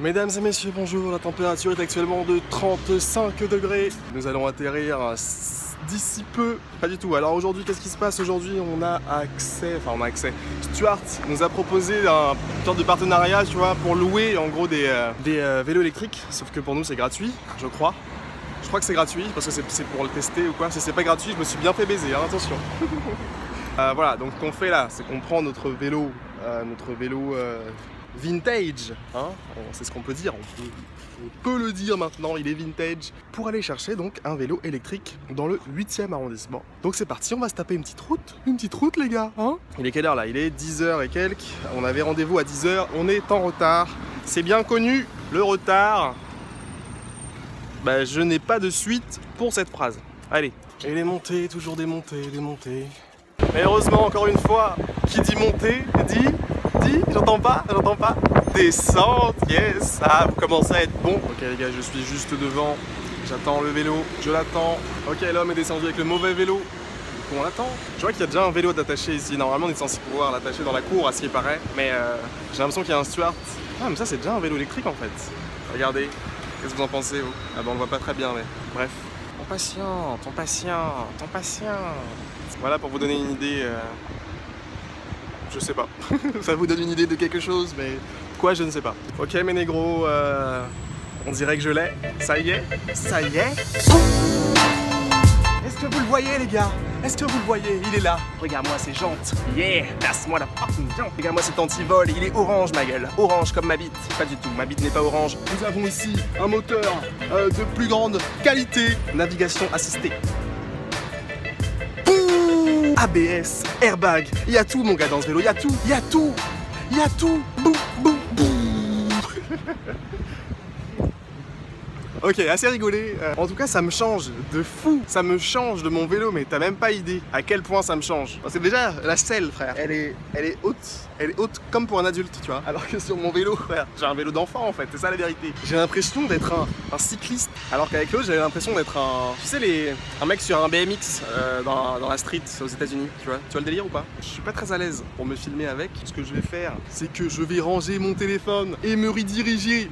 Mesdames et messieurs, bonjour, la température est actuellement de 35 degrés. Nous allons atterrir d'ici peu, pas du tout. Alors aujourd'hui, qu'est-ce qui se passe aujourd'hui? On a accès. Stuart nous a proposé une sorte de partenariat, tu vois, pour louer en gros des vélos électriques. Sauf que pour nous, c'est gratuit, je crois. Je crois que c'est gratuit parce que c'est pour le tester ou quoi. Si c'est pas gratuit, je me suis bien fait baiser, hein, attention. Voilà, donc ce qu'on fait là, c'est qu'on prend notre vélo vintage, hein, c'est ce qu'on peut dire, on peut le dire maintenant, il est vintage, pour aller chercher donc un vélo électrique dans le 8e arrondissement. Donc c'est parti, on va se taper une petite route les gars, hein. Il est quelle heure là? Il est 10h et quelques, on avait rendez-vous à 10h, on est en retard, c'est bien connu, le retard, bah, je n'ai pas de suite pour cette phrase. Allez, et les montées, toujours des montées. Mais heureusement, encore une fois, qui dit montée, dit, j'entends pas, descente, yes, ça commence à être bon. Ok les gars, je suis juste devant, j'attends le vélo, je l'attends. Ok, l'homme est descendu avec le mauvais vélo, du coup on l'attend. Je vois qu'il y a déjà un vélo d'attaché ici, normalement on est censé pouvoir l'attacher dans la cour à ce qui paraît, mais j'ai l'impression qu'il y a un Stuart. Ah mais ça c'est déjà un vélo électrique en fait. Regardez, qu'est-ce que vous en pensez vous? Ah bon on le voit pas très bien mais bref. On patiente. Voilà pour vous donner une idée, je sais pas, ça vous donne une idée de quelque chose, mais quoi je ne sais pas. Ok mes négros, on dirait que je l'ai, ça y est. Est-ce que vous le voyez les gars? Est-ce que vous le voyez? Il est là, regarde-moi ces jantes, yeah, passe-moi la fucking jante. Regarde-moi cet antivol, il est orange ma gueule, orange comme ma bite, pas du tout, ma bite n'est pas orange. Nous avons ici un moteur de plus grande qualité, navigation assistée. ABS, airbag, il y a tout mon gars dans ce vélo, il y a tout, bou. Ok, assez rigolé. En tout cas, ça me change de fou. Ça me change de mon vélo, mais t'as même pas idée à quel point ça me change. Parce que déjà, la selle, frère, elle est haute. Elle est haute comme pour un adulte, tu vois. Alors que sur mon vélo, frère, j'ai un vélo d'enfant en fait, c'est ça la vérité. J'ai l'impression d'être un cycliste. Alors qu'avec l'autre, j'avais l'impression d'être un mec sur un BMX dans la street aux États-Unis, tu vois le délire ou pas? Je suis pas très à l'aise pour me filmer avec. Ce que je vais faire, c'est que je vais ranger mon téléphone et me rediriger,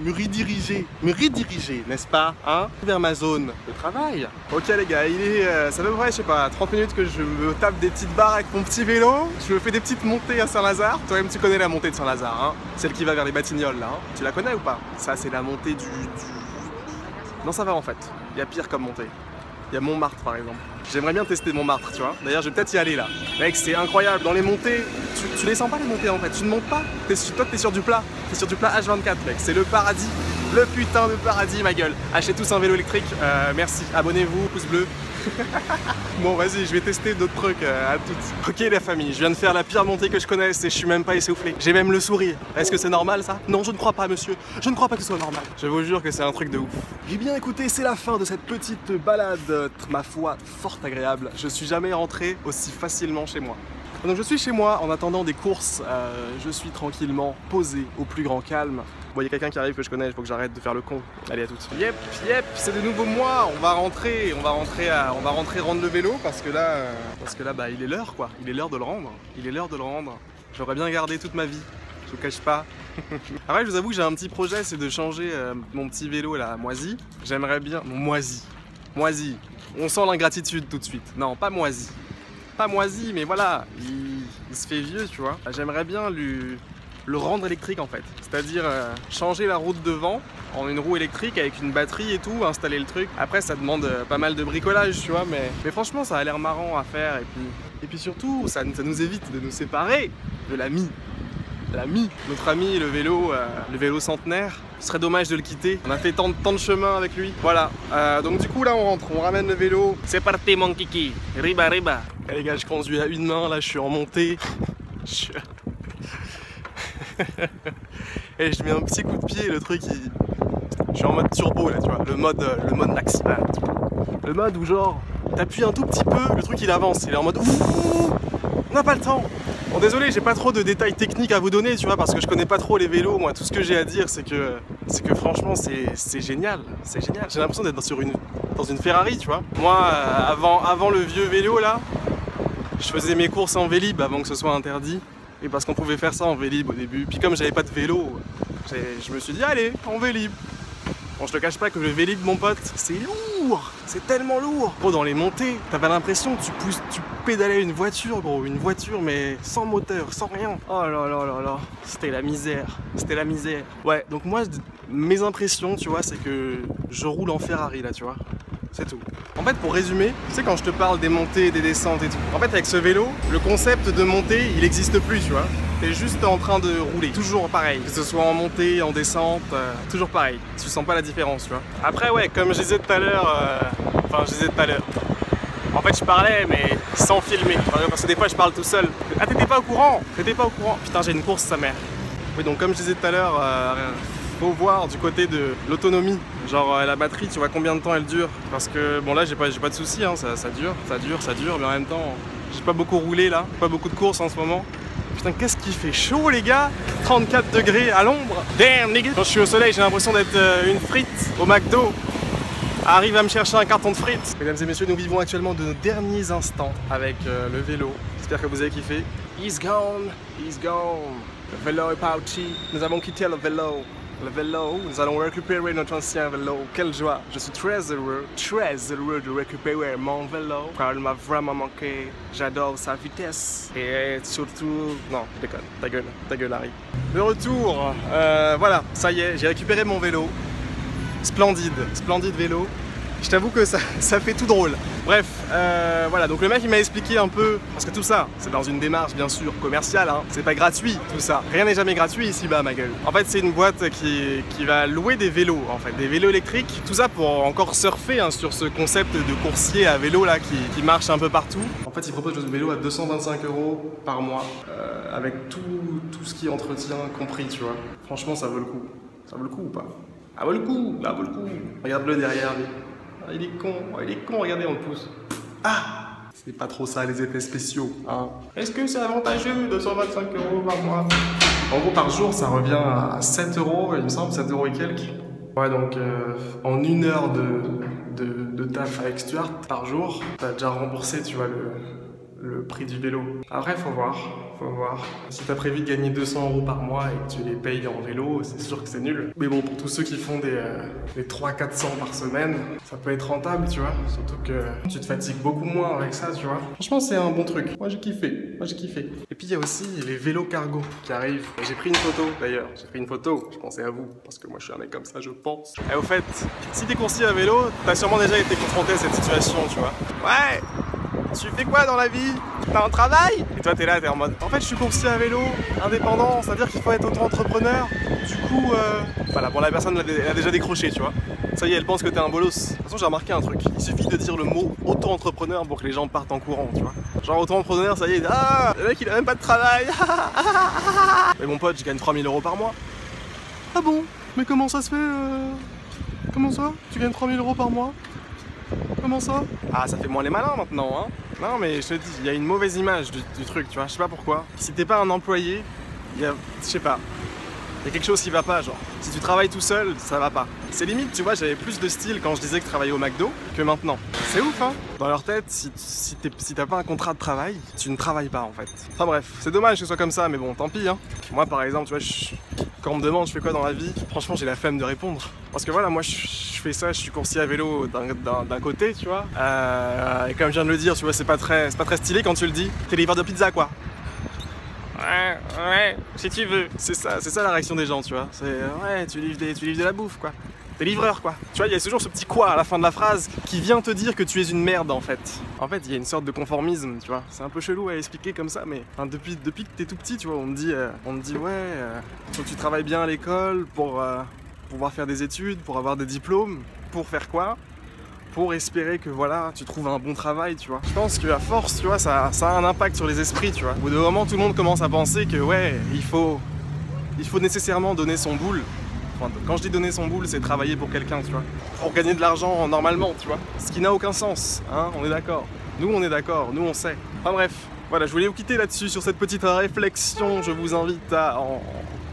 n'est-ce pas? Hein, vers ma zone de travail. Ok les gars, il est ça fait près, je sais pas, 30 minutes que je me tape des petites barres avec mon petit vélo. Je me fais des petites montées à Saint-Lazare. Toi-même tu connais la montée de Saint-Lazare, hein, celle qui va vers les Batignolles là, hein. Tu la connais ou pas? Ça c'est la montée du... Non ça va en fait, il y a pire comme montée. Il y a Montmartre par exemple. J'aimerais bien tester Montmartre, tu vois. D'ailleurs je vais peut-être y aller là. Mec c'est incroyable, dans les montées, tu les sens pas les montées en fait, tu ne montes pas. Toi t'es sur du plat, H24 mec, c'est le paradis. Le putain de paradis ma gueule. Achetez tous un vélo électrique, merci, abonnez-vous, pouce bleu. Bon vas-y, je vais tester d'autres trucs, à toutes. Ok la famille, je viens de faire la pire montée que je connaisse et je suis même pas essoufflé. J'ai même le sourire. Est-ce que c'est normal ça? Non je ne crois pas monsieur, je ne crois pas que ce soit normal. Je vous jure que c'est un truc de ouf. Eh bien écoutez, c'est la fin de cette petite balade, ma foi, fort agréable. Je suis jamais rentré aussi facilement chez moi. Donc je suis chez moi en attendant des courses, je suis tranquillement posé au plus grand calme. Bon, il y a quelqu'un qui arrive que je connais, il faut que j'arrête de faire le con. Allez à toutes. Yep, c'est de nouveau moi, on va rentrer rendre le vélo parce que là bah il est l'heure quoi, il est l'heure de le rendre. J'aurais bien gardé toute ma vie, je vous cache pas. Après je vous avoue que j'ai un petit projet, c'est de changer mon petit vélo là, moisi. J'aimerais bien... Moisi, on sent l'ingratitude tout de suite. Non, pas moisi. Pas moisi, mais voilà, il se fait vieux, tu vois. J'aimerais bien le rendre électrique en fait. C'est-à-dire changer la roue de devant en une roue électrique avec une batterie et tout, installer le truc. Après ça demande pas mal de bricolage, tu vois, mais franchement ça a l'air marrant à faire et puis surtout ça nous évite de nous séparer de l'ami. Notre ami, le vélo centenaire. Ce serait dommage de le quitter. On a fait tant de chemin avec lui. Voilà. Donc du coup là on rentre, on ramène le vélo. C'est parti mon kiki. Riba. Et les gars, je conduis à une main, là je suis en montée. Et je mets un petit coup de pied, le truc je suis en mode turbo là, tu vois. Le mode maximal. Le mode où genre t'appuies un tout petit peu, le truc il avance. Il est en mode on n'a pas le temps. Bon désolé, j'ai pas trop de détails techniques à vous donner, tu vois, parce que je connais pas trop les vélos. Moi tout ce que j'ai à dire c'est que franchement c'est génial. J'ai l'impression d'être dans une Ferrari, tu vois. Moi avant le vieux vélo là, je faisais mes courses en Vélib avant que ce soit interdit. Et parce qu'on pouvait faire ça en Vélib au début. Puis comme j'avais pas de vélo, je me suis dit allez, on Vélib. Bon, je te cache pas que le Vélib, mon pote, c'est lourd, c'est tellement lourd. Gros, dans les montées, t'avais l'impression que tu pédalais une voiture, gros, une voiture mais sans moteur, sans rien. Oh là là là là, c'était la misère, c'était la misère. Ouais, donc moi, mes impressions, tu vois, c'est que je roule en Ferrari là, tu vois. C'est tout. En fait, pour résumer, tu sais, quand je te parle des montées, des descentes et tout, en fait, avec ce vélo, le concept de montée, il n'existe plus, tu vois. T'es juste en train de rouler, toujours pareil, que ce soit en montée, en descente, toujours pareil. Tu sens pas la différence, tu vois. Après, ouais, comme je disais tout à l'heure, en fait, je parlais, mais sans filmer, parce que des fois, je parle tout seul. Ah, t'étais pas au courant? T'étais pas au courant? Putain, j'ai une course, sa mère. Oui, donc comme je disais tout à l'heure, faut voir du côté de l'autonomie, genre la batterie, tu vois combien de temps elle dure, parce que bon là j'ai pas de soucis, hein, ça dure, mais en même temps j'ai pas beaucoup roulé là, pas beaucoup de courses en ce moment. Putain, qu'est-ce qui fait chaud les gars, 34 degrés à l'ombre, damn nigga. Quand je suis au soleil j'ai l'impression d'être une frite au McDo. Arrive à me chercher un carton de frites. Mesdames et messieurs, nous vivons actuellement de nos derniers instants avec le vélo. J'espère que vous avez kiffé. He's gone, he's gone. Le vélo est parti, nous avons quitté le vélo. Le vélo, nous allons récupérer notre ancien vélo. Quelle joie! Je suis très heureux de récupérer mon vélo car il m'a vraiment manqué. J'adore sa vitesse et surtout... Non, je déconne, ta gueule Harry. De retour, voilà, ça y est, j'ai récupéré mon vélo. Splendide vélo. Je t'avoue que ça fait tout drôle. Bref, voilà, donc le mec il m'a expliqué un peu, parce que tout ça, c'est dans une démarche bien sûr commerciale, hein. C'est pas gratuit tout ça. Rien n'est jamais gratuit ici-bas, ma gueule. En fait, c'est une boîte qui va louer des vélos, en fait, des vélos électriques. Tout ça pour encore surfer hein, sur ce concept de coursier à vélo là qui marche un peu partout. En fait, ils proposent le vélo à 225 € par mois, avec tout ce qui est entretien compris, tu vois. Franchement, ça vaut le coup. Ça vaut le coup ou pas? Ah, vaut le coup, là, vaut le coup. Regarde-le derrière lui. Ah, il est con, regardez, on le pousse. Ah! C'est pas trop ça les effets spéciaux, hein. Est-ce que c'est avantageux, 225 € par mois? En gros, par jour, ça revient à 7 €, il me semble, 7 € et quelques. Ouais, donc en 1 heure de taf avec Stuart par jour, t'as déjà remboursé, tu vois, le prix du vélo. Après, faut voir. Si t'as prévu de gagner 200 € par mois et que tu les payes en vélo, c'est sûr que c'est nul. Mais bon, pour tous ceux qui font des 300-400 par semaine, ça peut être rentable, tu vois. Surtout que tu te fatigues beaucoup moins avec ça, tu vois. Franchement, c'est un bon truc. Moi, j'ai kiffé. Et puis, il y a aussi les vélos cargo qui arrivent. J'ai pris une photo, d'ailleurs. Je pensais à vous, parce que moi, je suis un mec comme ça, je pense. Et au fait, si t'es coursier à vélo, t'as sûrement déjà été confronté à cette situation, tu vois. Ouais! Tu fais quoi dans la vie? T'as un travail? Et toi t'es là, t'es en mode en fait je suis coursier à vélo, indépendant, c'est à dire qu'il faut être auto-entrepreneur. Du coup, voilà, bon la personne l'a déjà décroché, tu vois. Ça y est, elle pense que t'es un bolos. De toute façon j'ai remarqué un truc, il suffit de dire le mot auto-entrepreneur pour que les gens partent en courant, tu vois. Genre auto-entrepreneur, ça y est, ah, le mec il a même pas de travail. Mais mon pote, je gagne 3000 € par mois. Ah bon? Mais comment ça se fait Comment ça? Tu gagnes 3000 € par mois? Comment ça? Ah, ça fait moins les malins maintenant, hein. Non, mais je te dis, il y a une mauvaise image du truc, tu vois, je sais pas pourquoi. Si t'es pas un employé, il y a, je sais pas, il y a quelque chose qui va pas, genre. Si tu travailles tout seul, ça va pas. C'est limite, tu vois, j'avais plus de style quand je disais que je travaillais au McDo que maintenant. C'est ouf, hein. Dans leur tête, si t'as pas un contrat de travail, tu ne travailles pas, en fait. Enfin bref, c'est dommage que ce soit comme ça, mais bon, tant pis, hein. Moi, par exemple, tu vois, quand on me demande je fais quoi dans la vie, franchement j'ai la flemme de répondre. Parce que voilà, moi je fais ça, je suis coursier à vélo d'un côté, tu vois. Et comme je viens de le dire, tu vois, c'est pas très stylé quand tu le dis. T'es livreur de pizza quoi. Ouais, si tu veux. C'est ça la réaction des gens, tu vois. C'est ouais, tu livres de la bouffe quoi. T'es livreur quoi. Tu vois, il y a toujours ce petit quoi à la fin de la phrase qui vient te dire que tu es une merde en fait. En fait, il y a une sorte de conformisme, tu vois. C'est un peu chelou à expliquer comme ça, mais enfin, depuis que t'es tout petit, tu vois, on me dit ouais, faut que tu travailles bien à l'école pour pouvoir faire des études, pour avoir des diplômes, pour faire quoi? Pour espérer que voilà, tu trouves un bon travail, tu vois. Je pense qu'à force, tu vois, ça a un impact sur les esprits, tu vois. Au bout d'un moment, tout le monde commence à penser que ouais, il faut nécessairement donner son boule. Enfin, quand je dis donner son boule, c'est travailler pour quelqu'un, tu vois. Pour gagner de l'argent normalement, tu vois. Ce qui n'a aucun sens, hein, on est d'accord. Nous, on est d'accord, nous, on sait. Enfin bref, voilà, je voulais vous quitter là-dessus, sur cette petite réflexion. Je vous invite à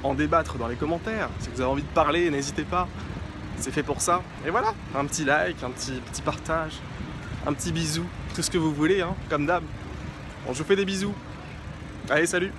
en débattre dans les commentaires. Si vous avez envie de parler, n'hésitez pas. C'est fait pour ça. Et voilà, un petit like, un petit partage, un petit bisou, tout ce que vous voulez, hein, comme d'hab. Bon, je vous fais des bisous. Allez, salut!